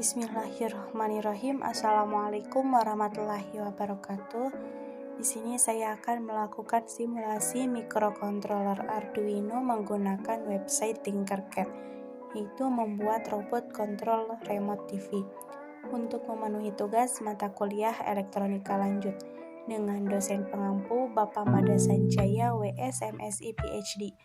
Bismillahirrahmanirrahim. Assalamualaikum warahmatullahi wabarakatuh. Di sini saya akan melakukan simulasi microcontroller Arduino menggunakan website Tinkercad, yaitu membuat robot kontrol remote TV untuk memenuhi tugas mata kuliah elektronika lanjut dengan dosen pengampu Bapak Mada Sanjaya WS MSI PhD.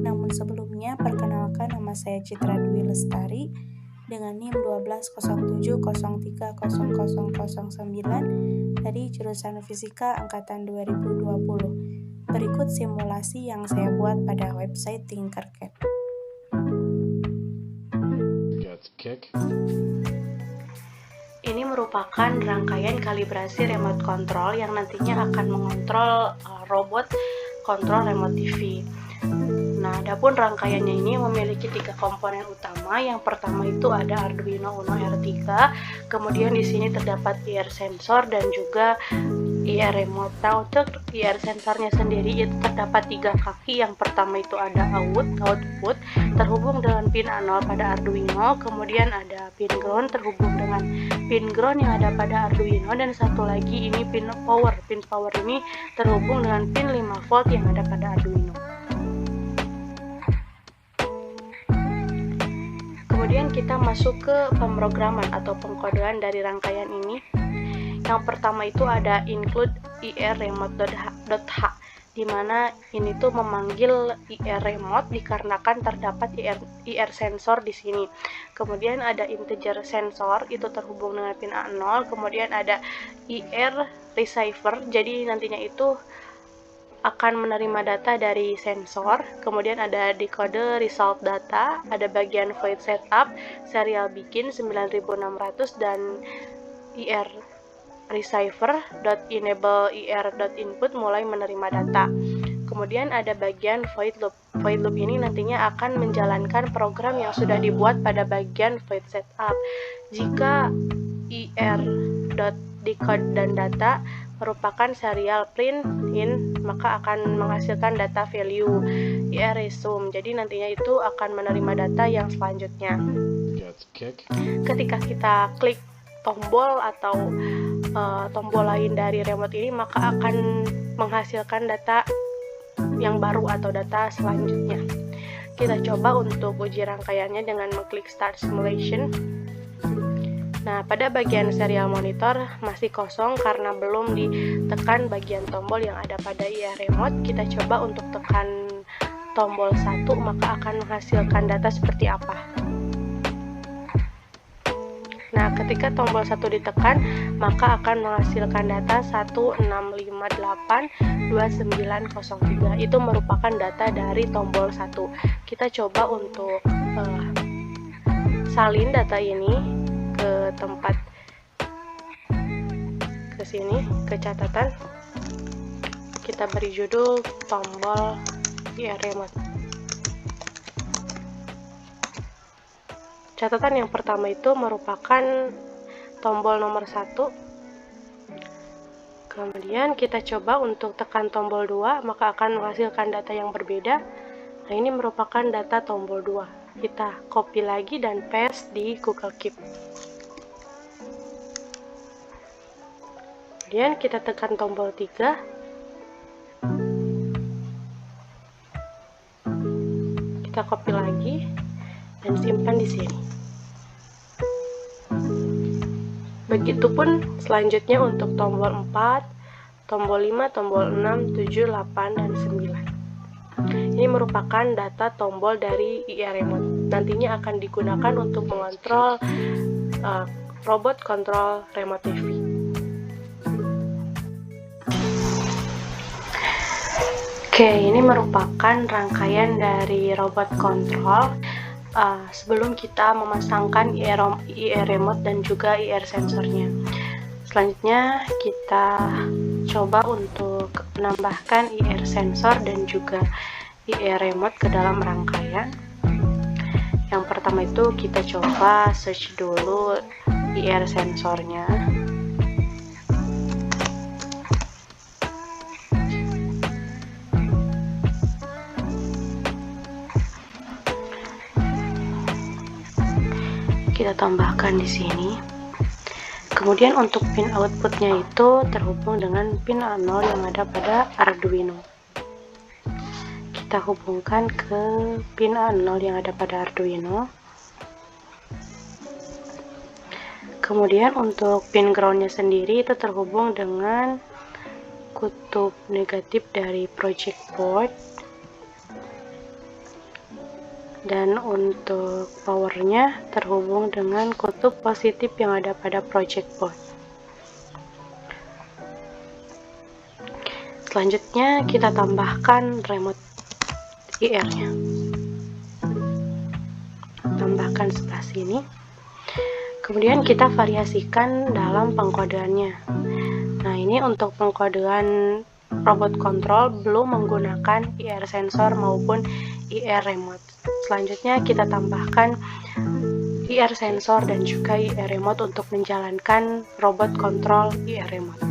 Namun sebelumnya, perkenalkan, nama saya Citra Dwi Lestari dengan NIM 1207030009 dari jurusan Fisika Angkatan 2020. Berikut simulasi yang saya buat pada website Tinkercad. Ini merupakan rangkaian kalibrasi remote control yang nantinya akan mengontrol robot kontrol remote TV. Nah, adapun rangkaiannya ini memiliki 3 komponen utama. Yang pertama itu ada Arduino Uno R3, kemudian di sini terdapat IR sensor dan juga IR remote. Nah, untuk IR sensornya sendiri itu terdapat 3 kaki. Yang pertama itu ada output terhubung dengan pin A0 pada Arduino, kemudian ada pin ground terhubung dengan pin ground yang ada pada Arduino, dan satu lagi ini pin power. Pin power ini terhubung dengan pin 5 volt yang ada pada Arduino. Kemudian kita masuk ke pemrograman atau pengkodean dari rangkaian ini. Yang pertama itu ada include IR remote.h, di mana ini tuh memanggil IR remote dikarenakan terdapat IR sensor di sini. Kemudian ada integer sensor itu terhubung dengan pin A0, kemudian ada IR receiver, jadi nantinya itu akan menerima data dari sensor. Kemudian ada decode result data, ada bagian void setup, serial bikin 9600, dan IR receiver .enable IR.input mulai menerima data. Kemudian ada bagian void loop. Void loop ini nantinya akan menjalankan program yang sudah dibuat pada bagian void setup. Jika IR.decode dan data merupakan serial print in, maka akan menghasilkan data value IR resume. Jadi nantinya itu akan menerima data yang selanjutnya. Ketika kita klik tombol atau tombol lain dari remote ini, maka akan menghasilkan data yang baru atau data selanjutnya. Kita coba untuk uji rangkaiannya dengan mengklik Start Simulation. Nah, pada bagian serial monitor masih kosong karena belum ditekan bagian tombol yang ada pada IR remote. Kita coba untuk tekan tombol 1, maka akan menghasilkan data seperti apa. Nah, ketika tombol 1 ditekan, maka akan menghasilkan data 16582903. Itu merupakan data dari tombol 1. Kita coba untuk salin data ini ke tempat, ke sini, ke catatan. Kita beri judul tombol IR remote. Catatan yang pertama itu merupakan tombol nomor 1. Kemudian kita coba untuk tekan tombol 2, maka akan menghasilkan data yang berbeda. Nah, ini merupakan data tombol 2. Kita copy lagi dan paste di Google Keep. Kemudian kita tekan tombol 3. Kita copy lagi dan simpan di sini. Begitupun selanjutnya untuk tombol 4, tombol 5, tombol 6, 7, 8, dan 9. Ini merupakan data tombol dari IR remote. Nantinya akan digunakan untuk mengontrol robot kontrol remote TV. Oke, ini merupakan rangkaian dari robot kontrol sebelum kita memasangkan IR remote dan juga IR sensornya. Selanjutnya kita coba untuk menambahkan IR sensor dan juga IR remote ke dalam rangkaian. Yang pertama itu kita coba search dulu IR sensornya. Kita kita tambahkan di sini. Kemudian untuk pin outputnya itu terhubung dengan pin A0 yang ada pada Arduino. Kita hubungkan ke pin A0 yang ada pada Arduino. Kemudian untuk pin groundnya sendiri itu terhubung dengan kutub negatif dari project board, dan untuk powernya terhubung dengan kutub positif yang ada pada project board. Selanjutnya kita tambahkan remote IR-nya, tambahkan sebelah sini. Kemudian kita variasikan dalam pengkodeannya. Nah, ini untuk pengkodean robot control belum menggunakan IR sensor maupun IR remote. Selanjutnya kita tambahkan IR sensor dan juga IR remote untuk menjalankan robot control IR remote.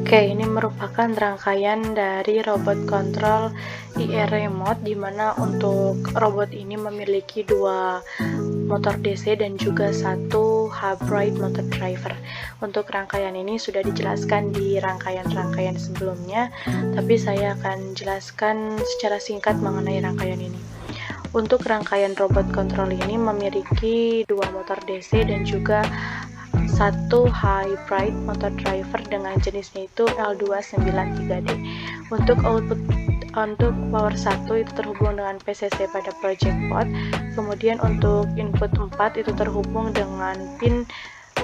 Oke, ini merupakan rangkaian dari robot kontrol IR remote, dimana untuk robot ini memiliki dua motor DC dan juga satu hybrid motor driver. Untuk rangkaian ini sudah dijelaskan di rangkaian-rangkaian sebelumnya, tapi saya akan jelaskan secara singkat mengenai rangkaian ini. Untuk rangkaian robot kontrol ini memiliki dua motor DC dan juga satu hybrid motor driver dengan jenisnya itu L293D. Untuk power 1 itu terhubung dengan PCC pada project board. Kemudian untuk input 4 itu terhubung dengan pin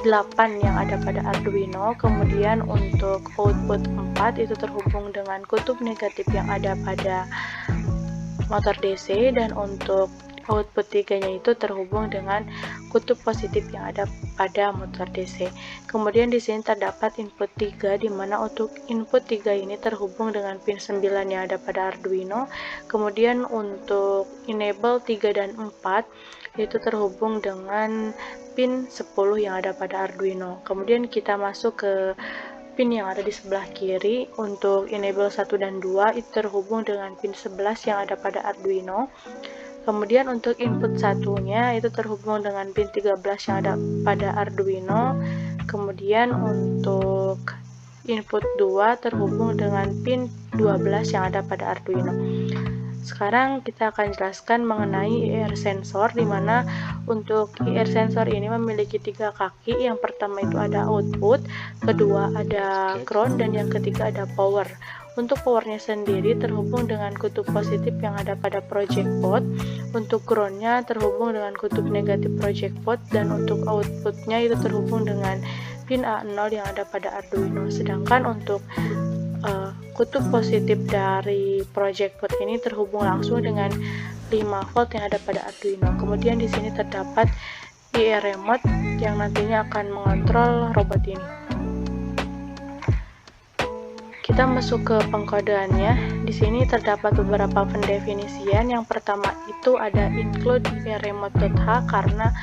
8 yang ada pada Arduino. Kemudian untuk output 4 itu terhubung dengan kutub negatif yang ada pada motor DC, dan untuk output 3-nya itu terhubung dengan kutub positif yang ada pada motor DC. Kemudian di sini terdapat input 3, di mana untuk input 3 ini terhubung dengan pin 9 yang ada pada Arduino. Kemudian untuk enable 3 dan 4 itu terhubung dengan pin 10 yang ada pada Arduino. Kemudian kita masuk ke pin yang ada di sebelah kiri. Untuk enable 1 dan 2 itu terhubung dengan pin 11 yang ada pada Arduino. Kemudian untuk input satunya itu terhubung dengan pin 13 yang ada pada Arduino. Kemudian untuk input 2 terhubung dengan pin 12 yang ada pada Arduino. Sekarang kita akan jelaskan mengenai IR sensor, di mana untuk IR sensor ini memiliki 3 kaki. Yang pertama itu ada output, kedua ada ground, dan yang ketiga ada power. Untuk powernya sendiri terhubung dengan kutub positif yang ada pada project board. Untuk groundnya terhubung dengan kutub negatif project board, dan untuk outputnya itu terhubung dengan pin A0 yang ada pada Arduino. Sedangkan untuk kutub positif dari project board ini terhubung langsung dengan 5 volt yang ada pada Arduino. Kemudian di sini terdapat IR remote yang nantinya akan mengontrol robot ini. kita masuk ke pengkodeannya. Di sini terdapat beberapa pendefinisian. Yang pertama itu ada include remote.h karena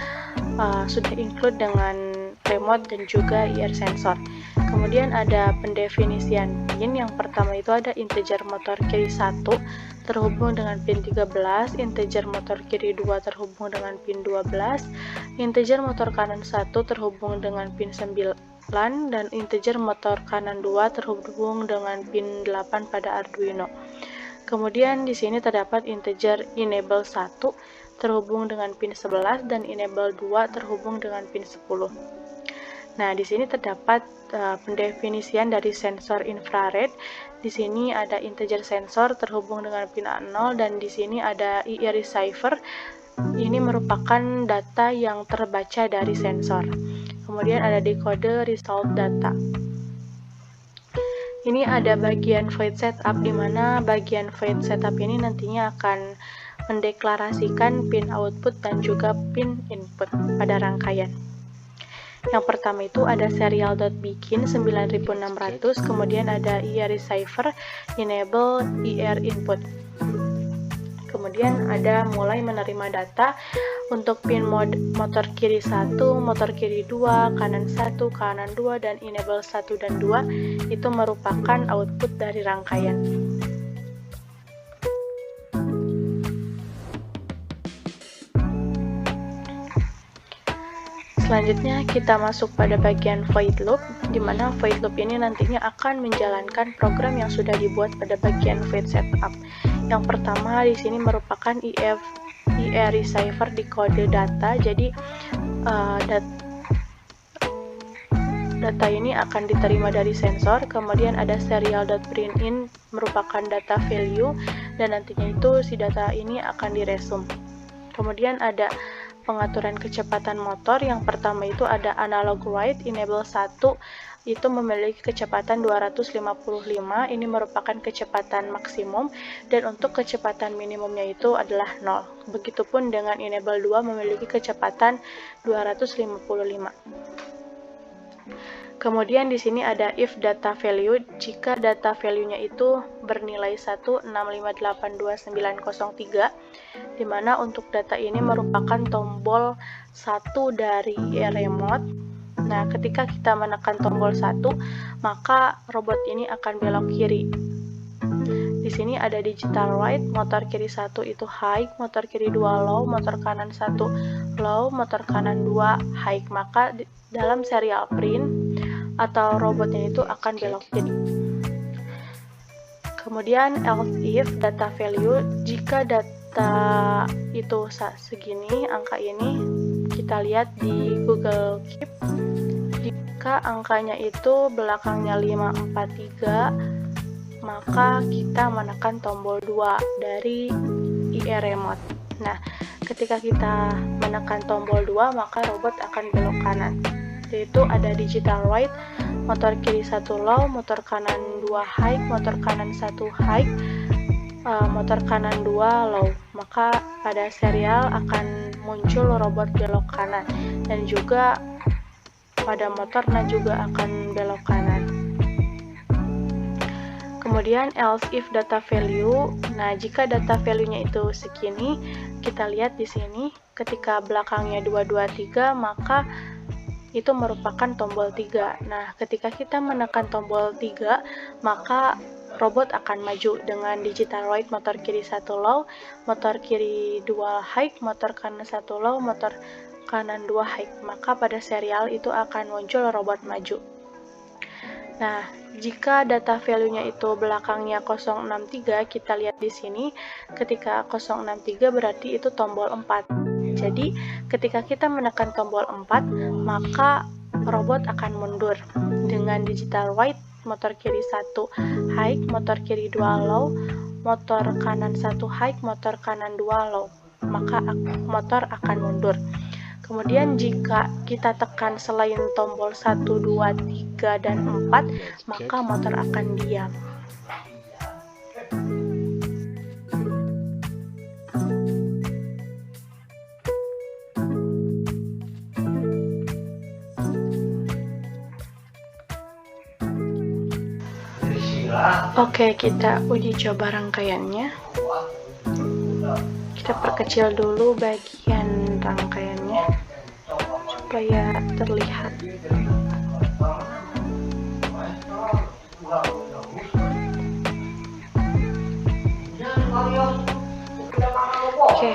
sudah include dengan remote dan juga IR sensor. Kemudian ada pendefinisian pin. Yang pertama itu ada integer motor kiri 1 terhubung dengan pin 13, integer motor kiri 2 terhubung dengan pin 12, integer motor kanan 1 terhubung dengan pin 9, dan integer motor kanan 2 terhubung dengan pin 8 pada Arduino. Kemudian di sini terdapat integer enable 1 terhubung dengan pin 11 dan enable 2 terhubung dengan pin 10. Nah, di sini terdapat pendefinisian dari sensor infrared. Di sini ada integer sensor terhubung dengan pin A0 dan di sini ada IR receiver. Ini merupakan data yang terbaca dari sensor. Kemudian ada decode result data. Ini ada bagian void setup, di mana bagian void setup ini nantinya akan mendeklarasikan pin output dan juga pin input pada rangkaian. Yang pertama itu ada serial.begin 9600, kemudian ada IR receiver, enable IR input. Kemudian ada mulai menerima data untuk pin motor kiri 1, motor kiri 2, kanan 1, kanan 2, dan enable 1 dan 2 itu merupakan output dari rangkaian. Selanjutnya kita masuk pada bagian void loop, di mana void loop ini nantinya akan menjalankan program yang sudah dibuat pada bagian void setup. Yang pertama di sini merupakan IR receiver di kode data. Jadi data ini akan diterima dari sensor. Kemudian ada serial.printin merupakan data value dan nantinya itu si data ini akan diresum. Kemudian ada pengaturan kecepatan motor. Yang pertama itu ada analog write, enable 1 itu memiliki kecepatan 255, ini merupakan kecepatan maksimum, dan untuk kecepatan minimumnya itu adalah 0. Begitupun dengan enable 2 memiliki kecepatan 255. Kemudian di sini ada if data value, jika data value-nya itu bernilai 165829903, di mana untuk data ini merupakan tombol 1 dari remote. Nah, ketika kita menekan tombol 1, maka robot ini akan belok kiri. Di sini ada digital right, motor kiri 1 itu high, motor kiri 2 low, motor kanan 1 low, motor kanan 2 high. Maka dalam serial print atau robotnya itu akan belok kiri. Kemudian else if data value, jika data itu segini, angka ini kita lihat di Google Keep, jika angkanya itu belakangnya 543, maka kita menekan tombol 2 dari IR remote. Nah, ketika kita menekan tombol 2, maka robot akan belok kanan. Yaitu ada digital right, motor kiri 1 low, motor kanan 2 high, motor kanan 1 high, motor kanan 2 low. Maka pada serial akan muncul robot belok kanan, dan juga pada motornya juga akan belok kanan. Kemudian else if data value, nah jika data value-nya itu segini, kita lihat di sini ketika belakangnya 223, maka itu merupakan tombol 3. Nah, ketika kita menekan tombol 3, maka robot akan maju dengan digital right, motor kiri 1 low, motor kiri 2 high, motor kanan 1 low, motor kanan 2 high. Maka pada serial itu akan muncul robot maju. Nah, jika data value-nya itu belakangnya 063, kita lihat di sini ketika 063 berarti itu tombol 4. Jadi, ketika kita menekan tombol 4, maka robot akan mundur dengan digital right, motor kiri 1 high, motor kiri 2 low, motor kanan 1 high, motor kanan 2 low. Maka motor akan mundur. Kemudian jika kita tekan selain tombol 1, 2, 3, dan 4, maka motor akan diam. Oke, kita uji coba rangkaiannya. Kita perkecil dulu bagian rangkaiannya supaya terlihat. Oke,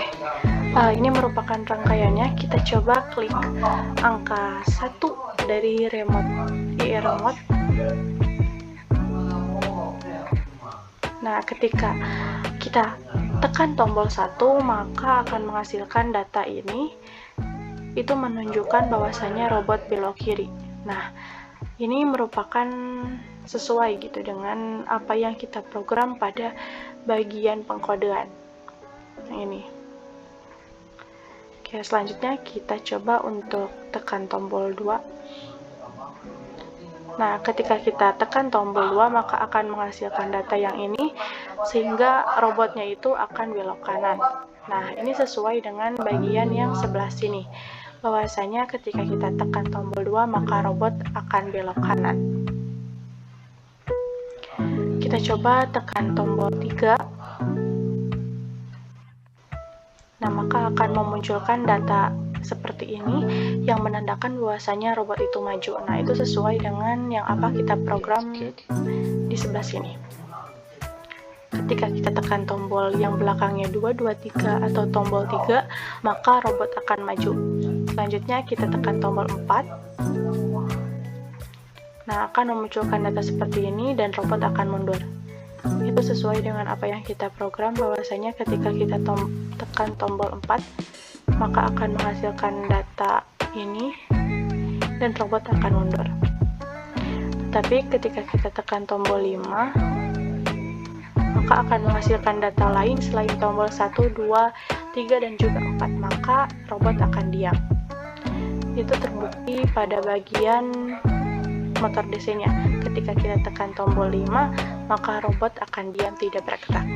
ini merupakan rangkaiannya. Kita coba klik angka 1 dari remote IR remote. Nah, ketika kita tekan tombol 1, maka akan menghasilkan data ini. Itu menunjukkan bahwasanya robot belok kiri. Nah, ini merupakan sesuai gitu dengan apa yang kita program pada bagian pengkodean. Nah, ini. Oke, selanjutnya kita coba untuk tekan tombol 2. Nah, ketika kita tekan tombol 2, maka akan menghasilkan data yang ini, sehingga robotnya itu akan belok kanan. Nah, ini sesuai dengan bagian yang sebelah sini, bahwasanya ketika kita tekan tombol 2, maka robot akan belok kanan. Kita coba tekan tombol 3. Nah, maka akan memunculkan data seperti ini yang menandakan bahwasanya robot itu maju. Nah, itu sesuai dengan yang apa kita program di sebelah sini. Ketika kita tekan tombol yang belakangnya 2, 2, 3 atau tombol 3, maka robot akan maju. Selanjutnya kita tekan tombol 4. Nah, akan memunculkan data seperti ini dan robot akan mundur. Itu sesuai dengan apa yang kita program, bahwasanya ketika kita tekan tombol 4, maka akan menghasilkan data ini dan robot akan mundur. Tetapi ketika kita tekan tombol 5, maka akan menghasilkan data lain selain tombol 1, 2, 3, dan juga 4, maka robot akan diam. Itu terbukti pada bagian motor DC-nya. Ketika kita tekan tombol 5, maka robot akan diam, tidak bergerak.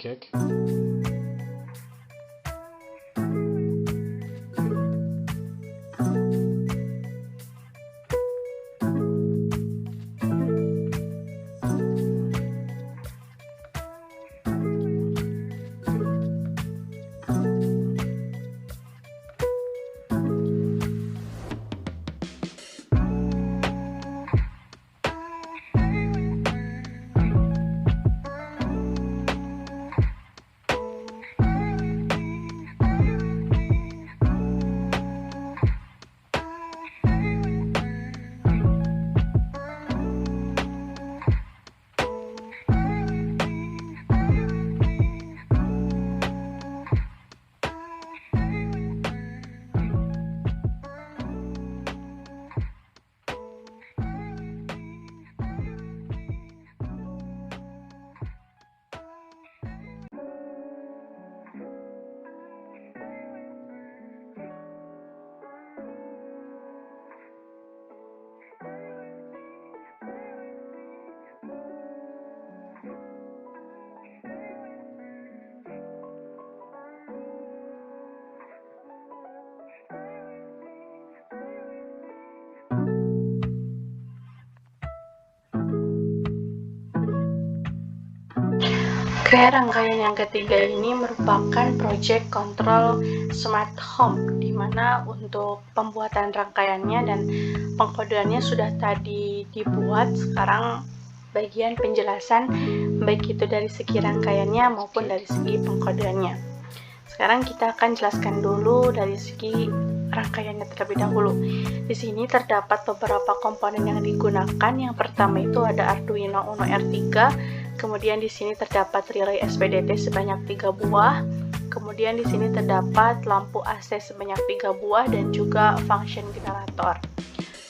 Kick. Oke, rangkaian yang ketiga ini merupakan project control smart home, di mana untuk pembuatan rangkaiannya dan pengkodeannya sudah tadi dibuat. Sekarang bagian penjelasan, baik itu dari segi rangkaiannya maupun dari segi pengkodeannya. Sekarang kita akan jelaskan dulu dari segi rangkaiannya terlebih dahulu. Di sini terdapat beberapa komponen yang digunakan. Yang pertama itu ada Arduino Uno R3, kemudian di sini terdapat relay SPDT sebanyak 3 buah, kemudian di sini terdapat lampu AC sebanyak 3 buah dan juga function generator.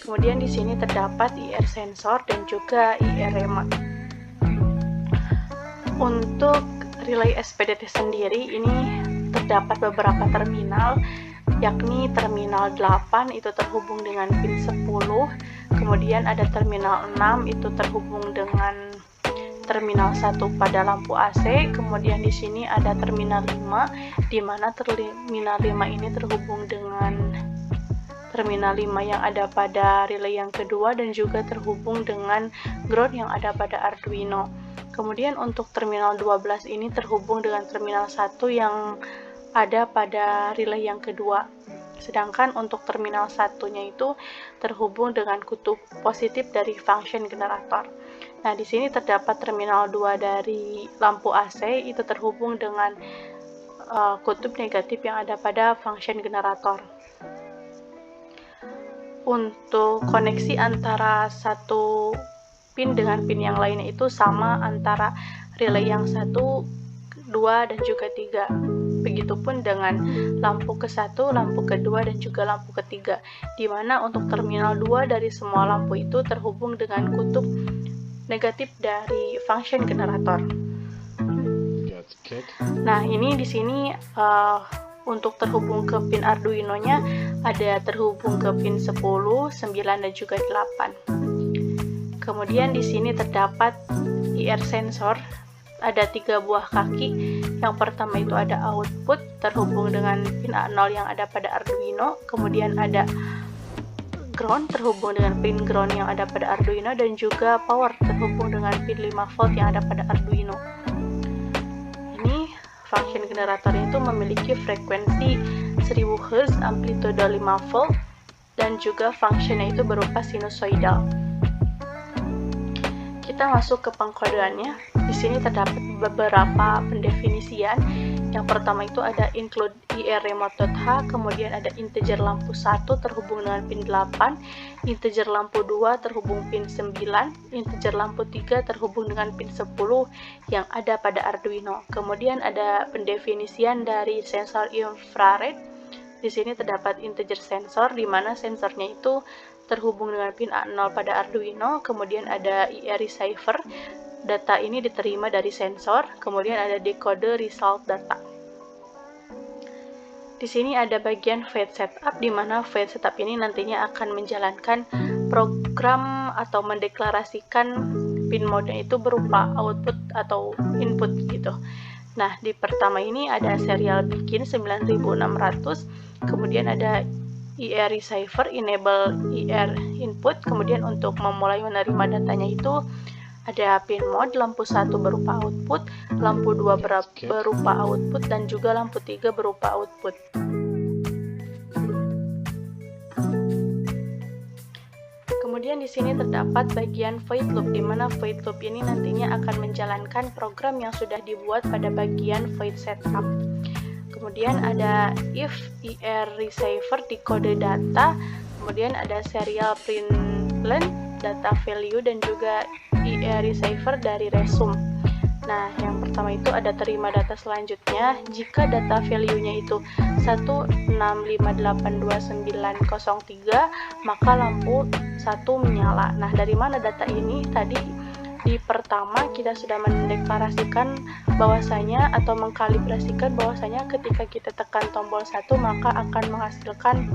Kemudian di sini terdapat IR sensor dan juga IR remote. Untuk relay SPDT sendiri ini terdapat beberapa terminal, yakni terminal 8 itu terhubung dengan pin 10, kemudian ada terminal 6 itu terhubung dengan terminal 1 pada lampu AC, kemudian di sini ada terminal 5 di mana terminal 5 ini terhubung dengan terminal 5 yang ada pada relay yang kedua dan juga terhubung dengan ground yang ada pada Arduino. Kemudian untuk terminal 12 ini terhubung dengan terminal 1 yang ada pada relay yang kedua. Sedangkan untuk terminal satunya itu terhubung dengan kutub positif dari function generator. Nah, di sini terdapat terminal 2 dari lampu AC itu terhubung dengan kutub negatif yang ada pada function generator. Untuk koneksi antara satu pin dengan pin yang lainnya itu sama antara relay yang 1, 2, dan juga 3. Begitupun dengan lampu ke-1, lampu ke-2, dan juga lampu ke-3, di mana untuk terminal 2 dari semua lampu itu terhubung dengan kutub negatif dari function generator. Nah, ini di sini untuk terhubung ke pin Arduino-nya ada terhubung ke pin 10, 9, dan juga 8. Kemudian di sini terdapat IR sensor, ada 3 buah kaki. Yang pertama itu ada output terhubung dengan pin A0 yang ada pada Arduino, kemudian ada ground terhubung dengan pin ground yang ada pada Arduino, dan juga power terhubung dengan pin 5 volt yang ada pada Arduino. Ini function generator itu memiliki frekuensi 1000 Hz, amplitude 5 volt, dan juga fungsinya itu berupa sinusoidal. Kita masuk ke pengkodeannya. Di sini terdapat beberapa pendefinisian. Yang pertama itu ada include IR remote.h, kemudian ada integer lampu 1 terhubung dengan pin 8, integer lampu 2 terhubung pin 9, integer lampu 3 terhubung dengan pin 10 yang ada pada Arduino. Kemudian ada pendefinisian dari sensor infrared. Di sini terdapat integer sensor di mana sensornya itu terhubung dengan pin A0 pada Arduino, kemudian ada IR receiver, data ini diterima dari sensor, kemudian ada decode result data. Di sini ada bagian fade setup, di mana fade setup ini nantinya akan menjalankan program atau mendeklarasikan pin mode itu berupa output atau input gitu. Nah, di pertama ini ada serial bikin 9600, kemudian ada IR receiver, enable IR input, kemudian untuk memulai menerima datanya itu ada pin mode, lampu 1 berupa output, lampu 2 berupa output, dan juga lampu 3 berupa output. Kemudian di sini terdapat bagian void loop, di mana void loop ini nantinya akan menjalankan program yang sudah dibuat pada bagian void setup. Kemudian ada if IR receiver decode data, kemudian ada serial print len data value, dan juga IR receiver dari resume. Nah, yang pertama itu ada terima data selanjutnya. Jika data value-nya itu 165882903, maka lampu 1 menyala. Nah, dari mana data ini? Tadi di pertama kita sudah mendeklarasikan bahwasanya atau mengkalibrasikan bahwasanya ketika kita tekan tombol 1 maka akan menghasilkan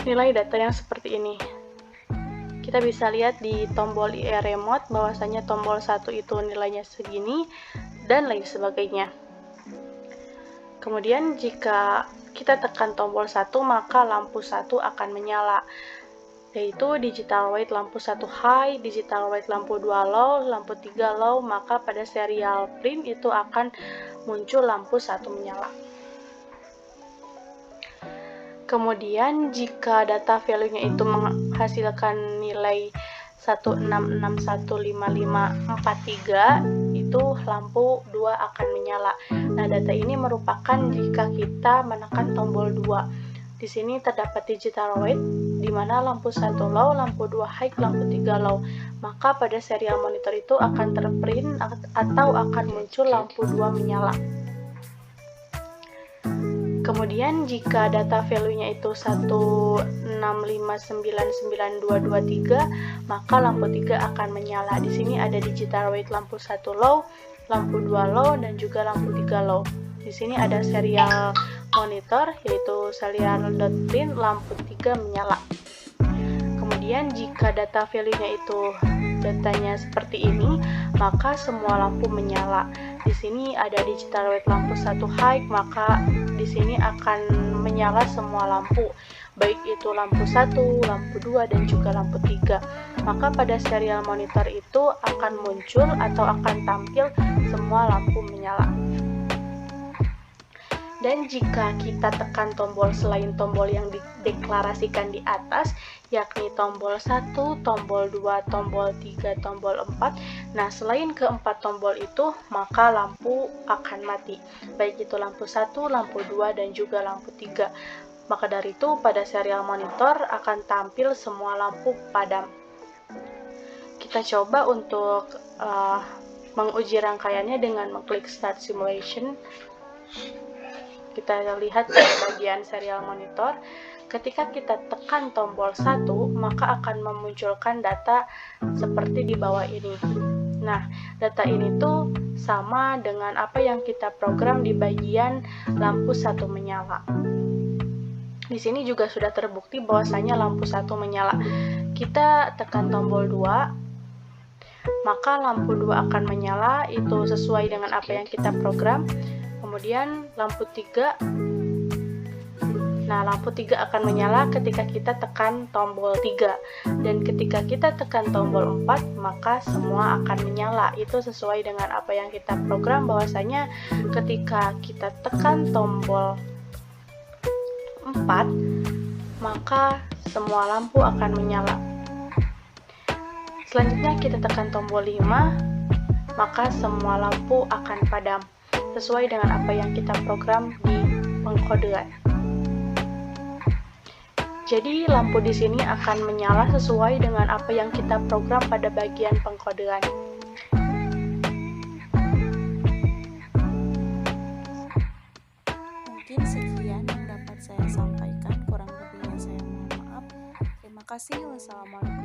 nilai data yang seperti ini. Kita bisa lihat di tombol IR remote bahwasanya tombol 1 itu nilainya segini dan lain sebagainya. Kemudian jika kita tekan tombol 1 maka lampu 1 akan menyala, yaitu digital white lampu 1 high, digital white lampu 2 low, lampu 3 low, maka pada serial print itu akan muncul lampu 1 menyala. Kemudian jika data value-nya itu menghasilkan nilai 16615543 itu lampu 2 akan menyala. Nah, data ini merupakan jika kita menekan tombol 2. Di sini terdapat digital wait di mana lampu 1 low, lampu 2 high, lampu 3 low. Maka pada serial monitor itu akan terprint atau akan muncul lampu 2 menyala. Kemudian jika data value-nya itu 165992223, maka lampu 3 akan menyala. Di sini ada digital wait lampu 1 low, lampu 2 low, dan juga lampu 3 low. Di sini ada serial monitor yaitu serial.print lampu 3 menyala. Kemudian jika data value-nya itu datanya seperti ini, maka semua lampu menyala. Di sini ada digital wait lampu 1 high, maka di sini akan menyala semua lampu, baik itu lampu 1, lampu 2, dan juga lampu 3. Maka pada serial monitor itu akan muncul atau akan tampil semua lampu menyala. Dan jika kita tekan tombol selain tombol yang dideklarasikan di atas, yakni tombol 1, tombol 2, tombol 3, tombol 4, nah selain keempat tombol itu, maka lampu akan mati, baik itu lampu 1, lampu 2, dan juga lampu 3. Maka dari itu, pada serial monitor akan tampil semua lampu padam. Kita coba untuk menguji rangkaiannya dengan mengklik Start Simulation. Kita lihat di bagian serial monitor, ketika kita tekan tombol 1, maka akan memunculkan data seperti di bawah ini. Nah, data ini tuh sama dengan apa yang kita program di bagian lampu 1 menyala. Di sini juga sudah terbukti bahwasanya lampu 1 menyala. Kita tekan tombol 2, maka lampu 2 akan menyala, itu sesuai dengan apa yang kita program. Kemudian lampu 3, nah lampu 3 akan menyala ketika kita tekan tombol 3, dan ketika kita tekan tombol 4, maka semua akan menyala. Itu sesuai dengan apa yang kita program, bahwasanya ketika kita tekan tombol 4, maka semua lampu akan menyala. Selanjutnya kita tekan tombol 5, maka semua lampu akan padam, sesuai dengan apa yang kita program di pengkodean. Jadi lampu di sini akan menyala sesuai dengan apa yang kita program pada bagian pengkodean. Mungkin sekian yang dapat saya sampaikan, kurang lebihnya saya mohon maaf. Terima kasih. Wassalamualaikum